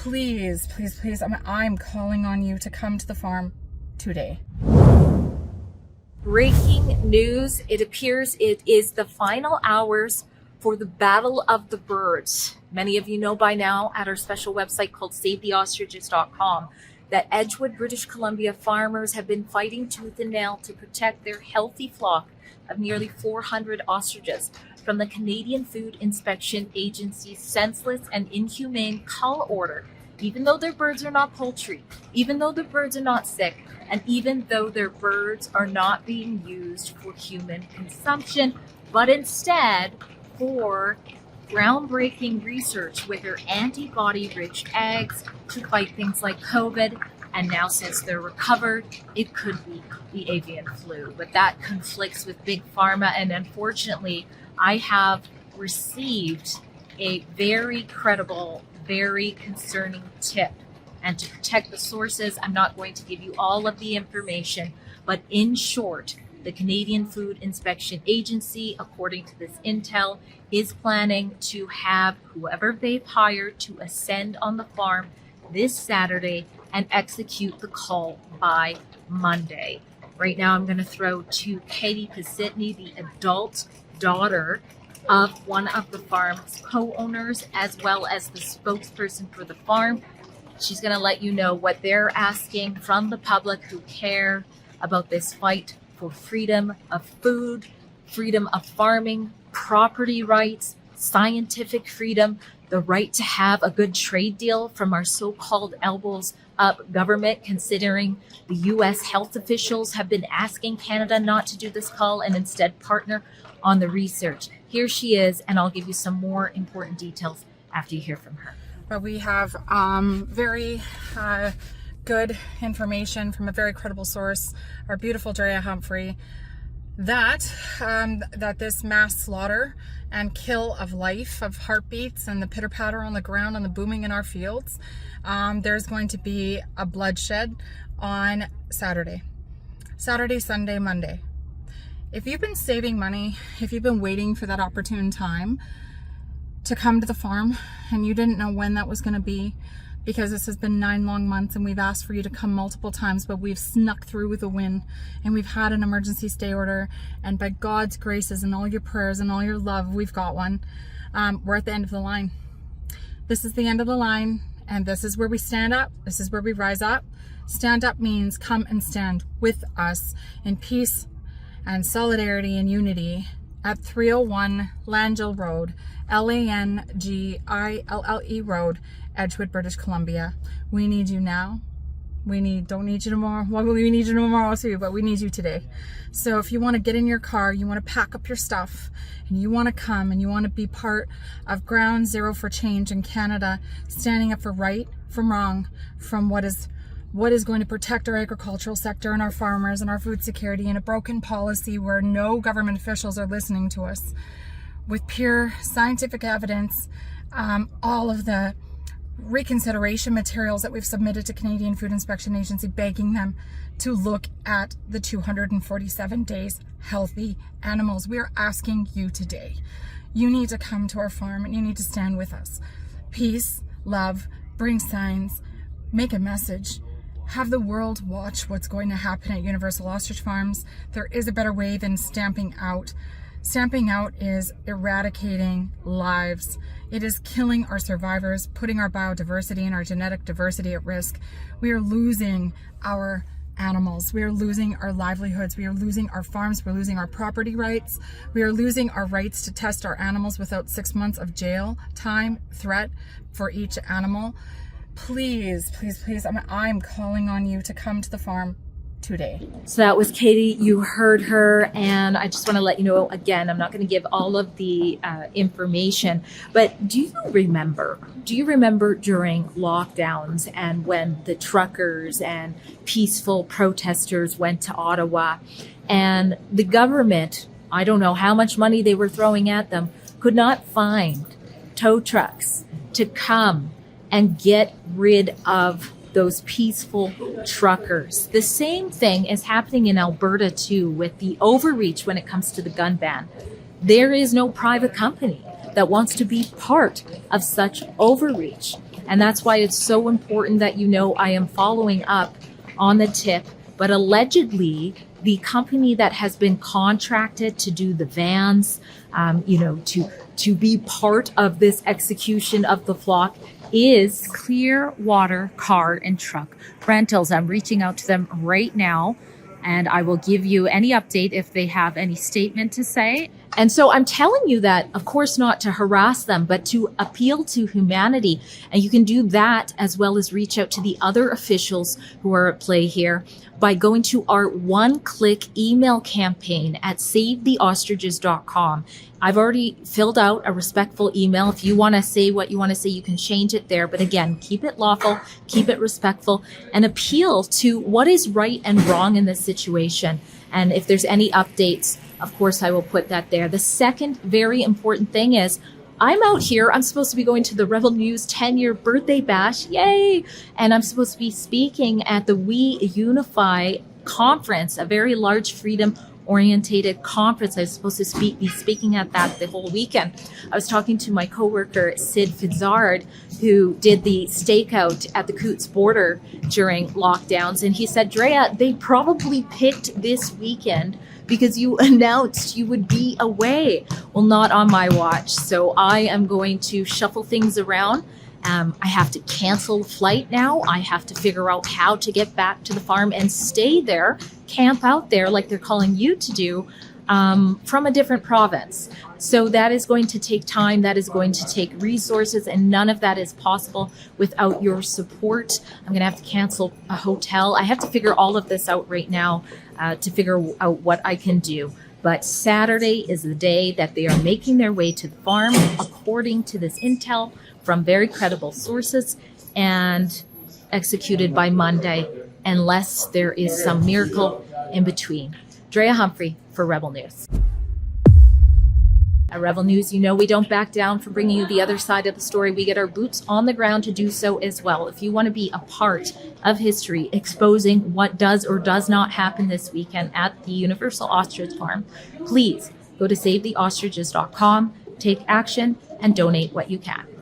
please, please, please, I'm calling on you to come to the farm today. Breaking news. It appears it is the final hours for the Battle of the Birds. Many of you know by now at our special website called SaveTheOstriches.com that Edgewood, British Columbia farmers have been fighting tooth and nail to protect their healthy flock of nearly 400 ostriches from the Canadian Food Inspection Agency's senseless and inhumane cull order, even though their birds are not poultry, even though their birds are not sick, and even though their birds are not being used for human consumption, but instead for groundbreaking research with their antibody-rich eggs to fight things like COVID. And now since they're recovered, it could be the avian flu. But that conflicts with Big Pharma. And unfortunately, I have received a very credible, very concerning tip. And to protect the sources, I'm not going to give you all of the information. But in short, the Canadian Food Inspection Agency, according to this intel, is planning to have whoever they've hired to ascend on the farm this Saturday and execute the cull by Monday. Right now, I'm going to throw to Katie Pasitny, the adult daughter of one of the farm's co-owners, as well as the spokesperson for the farm. She's going to let you know what they're asking from the public who care about this fight for freedom of food, freedom of farming, property rights, scientific freedom, the right to have a good trade deal from our so-called elbows up government, considering the U.S. health officials have been asking Canada not to do this cull and instead partner on the research. Here she is, and I'll give you some more important details after you hear from her. But we have very good information from a very credible source, our beautiful Drea Humphrey, that this mass slaughter and kill of life, of heartbeats and the pitter patter on the ground and the booming in our fields, there's going to be a bloodshed on Saturday, Sunday, Monday. If you've been saving money, if you've been waiting for that opportune time to come to the farm and you didn't know when that was going to be, because this has been 9 long months and we've asked for you to come multiple times, but we've snuck through with a win and we've had an emergency stay order, and by God's graces and all your prayers and all your love, we've got one. We're at the end of the line. This is the end of the line, and this is where we stand up. This is where we rise up. Stand up means come and stand with us in peace and solidarity and unity at 301 Langille Road, Langille Road, Edgewood, British Columbia. We need you now. Don't need you tomorrow. Well, we need you tomorrow too, but we need you today. So if you want to get in your car, you want to pack up your stuff, and you want to come and you want to be part of Ground Zero for Change in Canada, standing up for right from wrong, from what is going to protect our agricultural sector and our farmers and our food security in a broken policy where no government officials are listening to us, with pure scientific evidence, all of the reconsideration materials that we've submitted to Canadian Food Inspection Agency, begging them to look at the 247 days healthy animals. We are asking you today. You need to come to our farm and you need to stand with us. Peace, love, bring signs, make a message. Have the world watch what's going to happen at Universal Ostrich Farms. There is a better way than stamping out. Stamping out is eradicating lives. It is killing our survivors, putting our biodiversity and our genetic diversity at risk. We are losing our animals. We are losing our livelihoods. We are losing our farms. We're losing our property rights. We are losing our rights to test our animals without 6 months of jail time threat for each animal. Please, please, please, I'm calling on you to come to the farm today. So that was Katie. You heard her, and I just want to let you know again, I'm not going to give all of the information, but do you remember during lockdowns and when the truckers and peaceful protesters went to Ottawa, and the government, I don't know how much money they were throwing at them, could not find tow trucks to come and get rid of those peaceful truckers. The same thing is happening in Alberta too, with the overreach when it comes to the gun ban. There is no private company that wants to be part of such overreach. And that's why it's so important that you know I am following up on the tip. But allegedly, the company that has been contracted to do the vans, to be part of this execution of the flock is Clearwater Car and Truck Rentals. I'm reaching out to them right now, and I will give you any update if they have any statement to say. And so I'm telling you that, of course, not to harass them, but to appeal to humanity. And you can do that as well as reach out to the other officials who are at play here by going to our one-click email campaign at savetheostriches.com. I've already filled out a respectful email. If you want to say what you want to say, you can change it there. But again, keep it lawful, keep it respectful, and appeal to what is right and wrong in this situation. And if there's any updates, of course, I will put that there. The second very important thing is I'm out here. I'm supposed to be going to the Rebel News 10-year birthday bash. Yay! And I'm supposed to be speaking at the We Unify conference, a very large freedom-orientated conference. I was supposed to be speaking at that the whole weekend. I was talking to my coworker, Sid Fitzard, who did the stakeout at the Coots border during lockdowns. And he said, Drea, they probably picked this weekend because you announced you would be away. Well, not on my watch. So I am going to shuffle things around. I have to cancel a flight now. I have to figure out how to get back to the farm and stay there, camp out there like they're calling you to do, from a different province. So that is going to take time. That is going to take resources, and none of that is possible without your support. I'm going to have to cancel a hotel. I have to figure all of this out right now to figure out what I can do. But Saturday is the day that they are making their way to the farm, according to this intel from very credible sources, and executed by Monday, unless there is some miracle in between. Drea Humphrey for Rebel News. At Rebel News, you know we don't back down from bringing you the other side of the story. We get our boots on the ground to do so as well. If you want to be a part of history, exposing what does or does not happen this weekend at the Universal Ostrich Farm, please go to savetheostriches.com, take action, and donate what you can.